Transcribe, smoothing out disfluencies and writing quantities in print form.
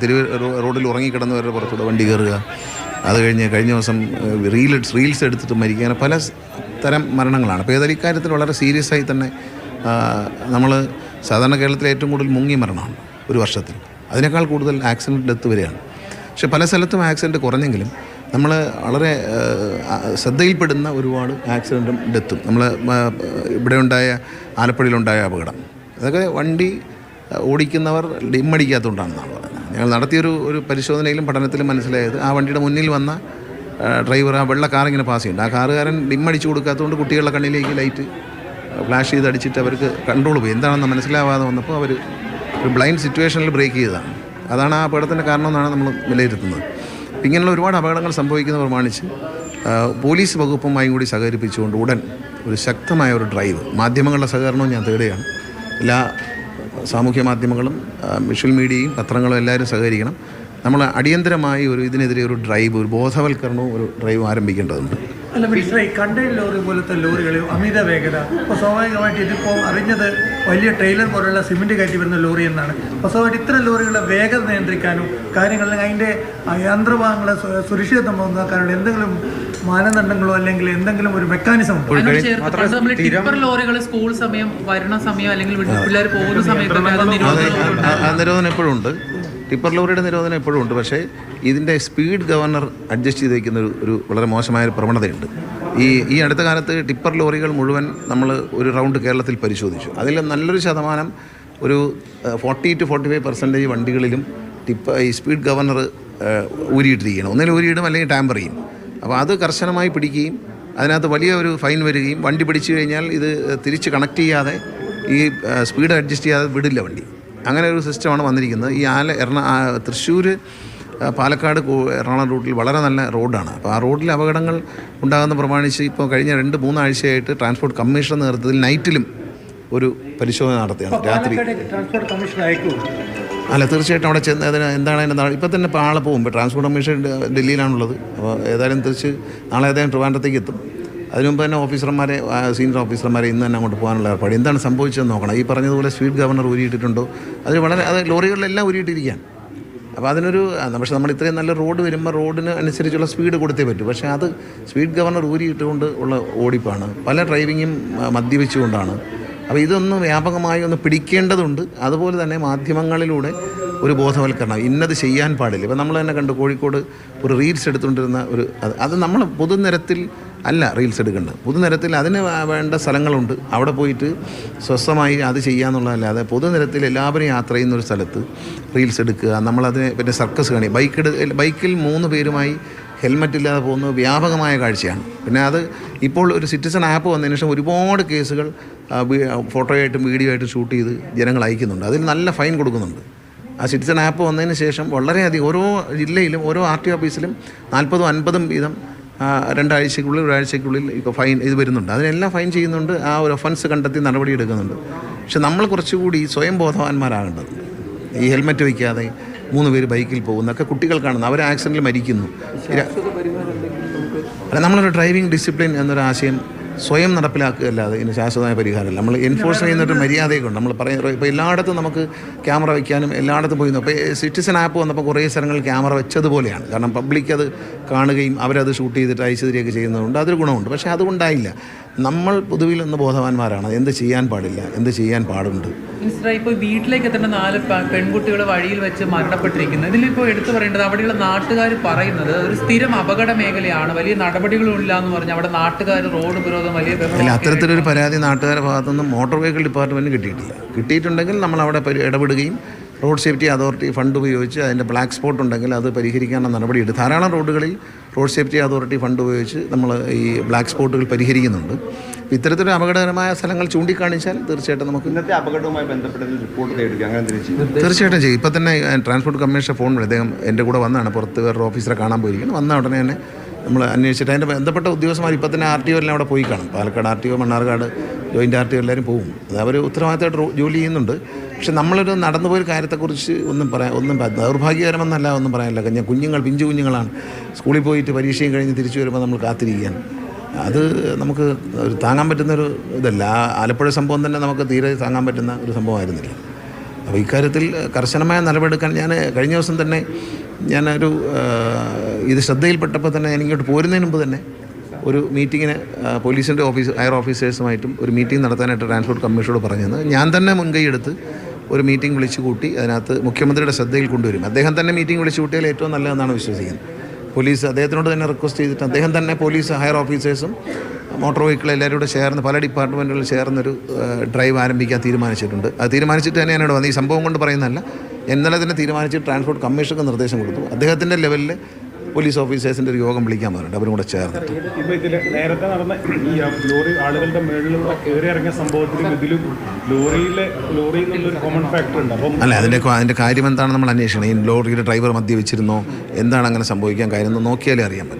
റോഡിൽ ഉറങ്ങിക്കിടന്നവരുടെ പുറത്തൂടെ വണ്ടി കയറുക, അത് കഴിഞ്ഞ ദിവസം റീൽസ് എടുത്തിട്ട് മരിക്കുക, പല തരം മരണങ്ങളാണ്. അപ്പോൾ ഏതായാലും ഇക്കാര്യത്തിൽ വളരെ സീരിയസ് ആയി തന്നെ നമ്മൾ സാധാരണ കേരളത്തിലെ ഏറ്റവും കൂടുതൽ മുങ്ങി മരണമാണ് ഒരു വർഷത്തിൽ, അതിനേക്കാൾ കൂടുതൽ ആക്സിഡൻറ്റ് ഡെത്ത് വരെയാണ്. പക്ഷേ പല സ്ഥലത്തും ആക്സിഡൻറ്റ് കുറഞ്ഞെങ്കിലും നമ്മൾ വളരെ ശ്രദ്ധയിൽപ്പെടുന്ന ഒരുപാട് ആക്സിഡൻറ്റും ഡെത്തും നമ്മൾ ഇവിടെ ഉണ്ടായ ആലപ്പുഴയിലുണ്ടായ അപകടം, അതൊക്കെ വണ്ടി ഓടിക്കുന്നവർ ഡിമ്മടിക്കാത്തതുകൊണ്ടാണെന്നാണ് പറയുന്നത്. ഞങ്ങൾ നടത്തിയൊരു പരിശോധനയിലും പഠനത്തിലും മനസ്സിലായത് ആ വണ്ടിയുടെ മുന്നിൽ വന്ന ഡ്രൈവർ ആ വെള്ള കാറിങ്ങനെ പാസ് ചെയ്യുന്നുണ്ട്, ആ കാറുകാരൻ ഡിമ്മടിച്ചു കൊടുക്കാത്തതുകൊണ്ട് കുട്ടികളുടെ കണ്ണിലേക്ക് ലൈറ്റ് ഫ്ലാഷ് ചെയ്ത് അടിച്ചിട്ട് അവർക്ക് കൺട്രോൾ പോയി. എന്താണെന്ന് മനസ്സിലാവാതെ വന്നപ്പോൾ അവർ ഒരു ബ്ലൈൻഡ് സിറ്റുവേഷനിൽ ബ്രേക്ക് ചെയ്തതാണ്. അതാണ് ആ അപകടത്തിൻ്റെ കാരണമെന്നാണ് നമ്മൾ വിലയിരുത്തുന്നത്. ഇങ്ങനെയുള്ള ഒരുപാട് അപകടങ്ങൾ സംഭവിക്കുന്നത് പ്രമാണിച്ച് പോലീസ് വകുപ്പുമായും കൂടി സഹകരിപ്പിച്ചുകൊണ്ട് ഉടൻ ഒരു ശക്തമായ ഒരു ഡ്രൈവ്, മാധ്യമങ്ങളുടെ സഹകരണവും ഞാൻ തേടുകയാണ്. എല്ലാ സാമൂഹ്യ മാധ്യമങ്ങളും വിഷ്വൽ മീഡിയയും പത്രങ്ങളും എല്ലാവരും സഹകരിക്കണം. നമ്മൾ അടിയന്തരമായി ഇതിനെതിരെ ഒരു ഡ്രൈവ്, ഒരു ബോധവൽക്കരണവും ഒരു ഡ്രൈവ് ആരംഭിക്കേണ്ടതുണ്ട്. അല്ല മിനിസ്റ്ററെ, ഈ കണ്ടെയ്നർ ലോറി പോലത്തെ ലോറികൾ അമിത വേഗത, അപ്പോൾ സ്വാഭാവികമായിട്ട് ഇതിപ്പോൾ അറിഞ്ഞത് വലിയ ട്രെയിലർ പോലുള്ള സിമെൻറ്റ് കയറ്റി വരുന്ന ലോറി എന്നാണ്. അപ്പോൾ സ്വാഭാവികമായിട്ട് ഇത്തരം ലോറികളുടെ വേഗത നിയന്ത്രിക്കാനും കാര്യങ്ങളിൽ അതിൻ്റെ യന്ത്രഭാഗങ്ങളെ സുരക്ഷിതത്വം നോക്കാനുള്ള എന്തെങ്കിലും മാനദണ്ഡങ്ങളോ അല്ലെങ്കിൽ എന്തെങ്കിലും ഒരു മെക്കാനിസം ഉണ്ടോ? ടിപ്പർ ലോറികൾ സ്കൂൾ സമയം, വരണ സമയം അല്ലെങ്കിൽ പിള്ളേർ പോകുന്ന സമയത്ത് നിരോധനം എപ്പോഴും ഉണ്ട്. ടിപ്പർ ലോറിയുടെ നിരോധനം എപ്പോഴും ഉണ്ട്. പക്ഷേ ഇതിൻ്റെ സ്പീഡ് ഗവർണർ അഡ്ജസ്റ്റ് ചെയ്ത് വയ്ക്കുന്ന ഒരു വളരെ മോശമായൊരു പ്രവണതയുണ്ട്. ഈ അടുത്ത കാലത്ത് ടിപ്പർ ലോറികൾ മുഴുവൻ നമ്മൾ ഒരു റൗണ്ട് കേരളത്തിൽ പരിശോധിച്ചു. അതിൽ നല്ലൊരു ശതമാനം, ഒരു 40-45% വണ്ടികളിലും ഈ സ്പീഡ് ഗവർണർ ഊരിയിട്ടിരിക്കുകയാണ്. ഒന്നിൽ ഊരിയിടും അല്ലെങ്കിൽ ടാമ്പർ ചെയ്യും. അപ്പോൾ അത് കർശനമായി പിടിക്കുകയും അതിനകത്ത് വലിയ ഒരു ഫൈൻ വരികയും, വണ്ടി പിടിച്ചു കഴിഞ്ഞാൽ ഇത് തിരിച്ച് കണക്ട് ചെയ്യാതെ ഈ സ്പീഡ് അഡ്ജസ്റ്റ് ചെയ്യാതെ വിടില്ല വണ്ടി. അങ്ങനെ ഒരു സിസ്റ്റമാണ് വന്നിരിക്കുന്നത്. ഈ തൃശ്ശൂർ പാലക്കാട് എറണാകുളം റൂട്ടിൽ വളരെ നല്ല റോഡാണ്. അപ്പോൾ ആ റോഡിൽ അപകടങ്ങൾ ഉണ്ടാകുന്ന പ്രമാണിച്ച് ഇപ്പോൾ കഴിഞ്ഞ 2-3 ആഴ്ചയായിട്ട് ട്രാൻസ്പോർട്ട് കമ്മീഷണർ നേതൃത്വത്തിൽ നൈറ്റിലും ഒരു പരിശോധന നടത്തുകയാണ്. രാത്രി ട്രാൻസ്പോർട്ട് കമ്മീഷണർ അയക്കുമോ? അല്ല, തീർച്ചയായിട്ടും അവിടെ ചെന്ന് എന്താണ് അതിൻ്റെ ഇപ്പം തന്നെ ഇപ്പോൾ ആളെ പോകും. ഇപ്പോൾ ട്രാൻസ്പോർട്ട് കമ്മീഷൻ ഡൽഹിയിലാണുള്ളത്. അപ്പോൾ ഏതായാലും തിരിച്ച് നാളെ അദ്ദേഹം ട്രിവാൻഡ്രത്തേക്ക് എത്തും. അതിനു മുമ്പ് തന്നെ സീനിയർ ഓഫീസർമാരെ ഇന്ന് തന്നെ അങ്ങോട്ട് പോകാനുള്ള ഏർപ്പാട്. എന്താണ് സംഭവിച്ചതെന്ന് നോക്കണം. ഈ പറഞ്ഞതുപോലെ സ്പീഡ് ഗവർണർ ഊരിയിട്ടിട്ടുണ്ടോ? അത് ലോറികളിലെല്ലാം ഊരിയിട്ടിരിക്കുകയാണ്. അപ്പോൾ പക്ഷേ നമ്മൾ ഇത്രയും നല്ല റോഡ് വരുമ്പോൾ റോഡിന് അനുസരിച്ചുള്ള സ്പീഡ് കൊടുത്തേ പറ്റൂ. പക്ഷേ അത് സ്പീഡ് ഗവർണർ ഊരിയിട്ടുകൊണ്ട് ഉള്ള ഓടിപ്പാണ്. പല ഡ്രൈവിങ്ങും മദ്യപിച്ചുകൊണ്ടാണ്. അപ്പോൾ ഇതൊന്ന് വ്യാപകമായി ഒന്ന് പിടിക്കേണ്ടതുണ്ട്. അതുപോലെ തന്നെ മാധ്യമങ്ങളിലൂടെ ഒരു ബോധവൽക്കരണം, ഇന്നത് ചെയ്യാൻ പാടില്ല. ഇപ്പോൾ നമ്മൾ തന്നെ കണ്ടു, കോഴിക്കോട് ഒരു റീൽസ് എടുത്തുകൊണ്ടിരുന്ന അത് നമ്മൾ പൊതുനിരത്തിൽ അല്ല റീൽസ് എടുക്കേണ്ടത്. പൊതുനിരത്തിൽ അതിന് വേണ്ട സ്ഥലങ്ങളുണ്ട്. അവിടെ പോയിട്ട് സ്വസ്ഥമായി അത് ചെയ്യാന്നുള്ളതല്ലാതെ പൊതുനിരത്തിൽ എല്ലാവരും യാത്ര ചെയ്യുന്നൊരു സ്ഥലത്ത് റീൽസ് എടുക്കുക, നമ്മളതിന് പിന്നെ സർക്കസ് കാണി, ബൈക്കിൽ 3 പേരുമായി ഹെൽമറ്റ് ഇല്ലാതെ പോകുന്നത് വ്യാപകമായ കാഴ്ചയാണ്. പിന്നെ അത് ഇപ്പോൾ ഒരു സിറ്റിസൺ ആപ്പ് വന്നതിന് ശേഷം ഒരുപാട് കേസുകൾ ഫോട്ടോയായിട്ടും വീഡിയോ ആയിട്ടും ഷൂട്ട് ചെയ്ത് ജനങ്ങൾ അയക്കുന്നുണ്ട്. അതിൽ നല്ല ഫൈൻ കൊടുക്കുന്നുണ്ട്. ആ സിറ്റിസൺ ആപ്പ് വന്നതിന് ശേഷം വളരെയധികം ഓരോ ജില്ലയിലും ഓരോ RTO ഓഫീസിലും 40-50 വീതം 2 ആഴ്ചയ്ക്കുള്ളിൽ 1 ആഴ്ചയ്ക്കുള്ളിൽ ഇപ്പോൾ ഫൈൻ വരുന്നുണ്ട്. അതിനെല്ലാം ഫൈൻ ചെയ്യുന്നുണ്ട്. ആ ഒരു ഒഫൻസ് കണ്ടെത്തി നടപടി എടുക്കുന്നുണ്ട്. പക്ഷെ നമ്മൾ കുറച്ചുകൂടി സ്വയം ബോധവാന്മാരാകേണ്ടതുണ്ട്. ഈ ഹെൽമറ്റ് വയ്ക്കാതെ 3 പേര് ബൈക്കിൽ പോകുന്നതൊക്കെ കുട്ടികൾ കാണുന്നു, അവർ ആക്സിഡൻറ്റിൽ മരിക്കുന്നു. നമ്മളൊരു ഡ്രൈവിംഗ് ഡിസിപ്ലിൻ എന്നൊരു ആശയം സ്വയം നടപ്പിലാക്കുകയല്ലാതെ ഇതിന് ശാശ്വതമായ പരിഹാരമല്ല. നമ്മൾ എൻഫോഴ്സ് ചെയ്യുന്നൊരു മര്യാദയൊക്കെ ഉണ്ട്. നമ്മൾ പറയുന്നത് ഇപ്പോൾ എല്ലായിടത്തും നമുക്ക് ക്യാമറ വയ്ക്കാനും എല്ലായിടത്തും പോയി. അപ്പോൾ സിറ്റിസൺ ആപ്പ് വന്നപ്പോൾ കുറേ സ്ഥലങ്ങളിൽ ക്യാമറ വെച്ചതുപോലെയാണ്. കാരണം പബ്ലിക് അത് കാണുകയും അവരത് ഷൂട്ട് ചെയ്തിട്ട് അയച്ചുതരികയൊക്കെ ചെയ്യുന്നതുകൊണ്ട് അതൊരു ഗുണമുണ്ട്. പക്ഷേ അതുകൊണ്ടായില്ല. നമ്മൾ പൊതുവിൽ ഒന്ന് ബോധവാന്മാരാണ്. എന്ത് ചെയ്യാൻ പാടില്ല, എന്ത് ചെയ്യാൻ പാടുണ്ട്. ഇപ്പോൾ വീട്ടിലേക്ക് എത്തേണ്ട 4 പെൺകുട്ടികൾ വഴിയിൽ വെച്ച് മരണപ്പെട്ടിരിക്കുന്നു. ഇതിലിപ്പോൾ എടുത്തു പറയേണ്ടത് അവിടെയുള്ള നാട്ടുകാർ പറയുന്നത് ഒരു സ്ഥിരം അപകട മേഖലയാണ്, വലിയ നടപടികളില്ല എന്ന് പറഞ്ഞ് അവിടെ നാട്ടുകാർ റോഡ് വിരോധം വലിയ അല്ല, അത്തരത്തിലൊരു പരാതി നാട്ടുകാരുടെ ഭാഗത്തുനിന്നും മോട്ടോർ വെഹിക്കിൾ ഡിപ്പാർട്ട്മെൻറ്റിന് കിട്ടിയിട്ടില്ല. കിട്ടിയിട്ടുണ്ടെങ്കിൽ നമ്മൾ അവിടെ ഇടപെടുകയും റോഡ് സേഫ്റ്റി അതോറിറ്റി ഫണ്ട് ഉപയോഗിച്ച് അതിൻ്റെ ബ്ലാക്ക് സ്പോട്ട് ഉണ്ടെങ്കിൽ അത് പരിഹരിക്കാനുള്ള നടപടിയുണ്ട്. ധാരാളം റോഡുകളിൽ റോഡ് സേഫ്റ്റി അതോറിറ്റി ഫണ്ട് ഉപയോഗിച്ച് നമ്മൾ ഈ ബ്ലാക്ക് സ്പോട്ടുകൾ പരിഹരിക്കുന്നുണ്ട്. ഇത്തരത്തിലൊരു അപകടകരമായ സ്ഥലങ്ങൾ ചൂണ്ടിക്കാണിച്ചാൽ തീർച്ചയായിട്ടും നമുക്ക് ഇന്നത്തെ അപകടവുമായി ബന്ധപ്പെട്ട് റിപ്പോർട്ട് തേടുക അങ്ങനെ തീർച്ചയായിട്ടും ചെയ്യും. ഇപ്പം തന്നെ ട്രാൻസ്പോർട്ട് കമ്മീഷണർ ഫോൺ വിളി, അദ്ദേഹം എൻ്റെ കൂടെ വന്നാണ്, പുറത്ത് വേറൊരു ഓഫീസറെ കാണാൻ പോയിരിക്കണം. വന്ന ഉടനെ തന്നെ നമ്മൾ അന്വേഷിച്ചിട്ട് അതിൻ്റെ ബന്ധപ്പെട്ട ഉദ്യോഗസ്ഥന്മാർ ഇപ്പം തന്നെ RTO എല്ലാം അവിടെ പോയി കാണും. Palakkad RTO, Mannarkkad joint RTO എല്ലാവരും പോകും. അത് അവർ ഉത്തരവാദിത്തമായിട്ട് ജോലി ചെയ്യുന്നുണ്ട്. പക്ഷെ നമ്മളൊരു നടന്നുപോയൊരു കാര്യത്തെക്കുറിച്ച് ഒന്നും ദൗർഭാഗ്യകരമെന്നല്ല ഒന്നും പറയാനില്ല. പിഞ്ചു കുഞ്ഞുങ്ങളാണ്, സ്കൂളിൽ പോയിട്ട് പരീക്ഷയും കഴിഞ്ഞ് തിരിച്ചു വരുമ്പോൾ നമ്മൾ കാത്തിരിക്കുകയാണ്. അത് നമുക്ക് താങ്ങാൻ പറ്റുന്നൊരു ഇതല്ല. ആലപ്പുഴ സംഭവം തന്നെ നമുക്ക് തീരെ താങ്ങാൻ പറ്റുന്ന ഒരു സംഭവമായിരുന്നില്ല. അപ്പോൾ ഇക്കാര്യത്തിൽ കർശനമായ നടപടിയെടുക്കാൻ ഞാൻ കഴിഞ്ഞ ദിവസം തന്നെ ഞാനൊരു ഇത് ശ്രദ്ധയിൽപ്പെട്ടപ്പോൾ തന്നെ ഞാൻ ഇങ്ങോട്ട് പോരുന്നതിന് മുമ്പ് തന്നെ ഒരു മീറ്റിങ്ങിന് പോലീസിൻ്റെ ഹയർ ഓഫീസേഴ്സുമായിട്ടും ഒരു മീറ്റിംഗ് നടത്താനായിട്ട് ട്രാൻസ്പോർട്ട് കമ്മീഷനോട് പറഞ്ഞത് ഞാൻ തന്നെ മുൻകൈ എടുത്ത് ഒരു മീറ്റിംഗ് വിളിച്ചു കൂട്ടി അതിനകത്ത് മുഖ്യമന്ത്രിയുടെ ശ്രദ്ധയിൽ കൊണ്ടുവരും. അദ്ദേഹം തന്നെ മീറ്റിംഗ് വിളിച്ചു കൂട്ടിയാൽ ഏറ്റവും നല്ലതെന്നാണ് വിശ്വസിക്കുന്നത്. പോലീസ് അദ്ദേഹത്തിനോട് തന്നെ റിക്വസ്റ്റ് ചെയ്തിട്ട് അദ്ദേഹം തന്നെ പോലീസ് ഹയർ ഓഫീസേഴ്സും മോട്ടോർ വെഹിക്കിൾ എല്ലാവരും കൂടെ ചേർന്ന് പല ഡിപ്പാർട്ട്മെൻറ്റുകളിൽ ചേർന്നൊരു ഡ്രൈവ് ആരംഭിക്കാൻ തീരുമാനിച്ചിട്ടുണ്ട്. അത് തീരുമാനിച്ചിട്ട് തന്നെ എന്നോട് വന്ന് ഈ സംഭവം കൊണ്ട് പറയുന്നതല്ല, ഇന്നലെ തന്നെ തീരുമാനിച്ച് ട്രാൻസ്പോർട്ട് കമ്മീഷണർക്ക് നിർദ്ദേശം കൊടുത്തു. അദ്ദേഹത്തിൻ്റെ ലെവലിൽ പോലീസ് ഓഫീസേഴ്സിൻ്റെ ഒരു യോഗം വിളിക്കാൻ പറഞ്ഞിട്ടുണ്ട്, അവരും കൂടെ ചേർന്നിട്ട്. ഇപ്പോൾ ഇതിൽ നേരത്തെ നടന്ന ഈ ലോറി ആളുകളുടെ മേളിലൂടെ കയറി ഇറങ്ങിയ സംഭവത്തിലും ഇതിലും ലോറിയിൽ നിന്നുള്ളൊരു കോമൺ ഫാക്ടർ ഉണ്ട്. അപ്പം അല്ല, അതിൻ്റെ കാര്യം എന്താണ് നമ്മൾ അന്വേഷിക്കണം. ഈ ലോറിയുടെ ഡ്രൈവർ മദ്യപിച്ചിരുന്നോ, എന്താണ് അങ്ങനെ സംഭവിക്കാൻ കാര്യം എന്ന് നോക്കിയാലേ അറിയാൻ പറ്റും.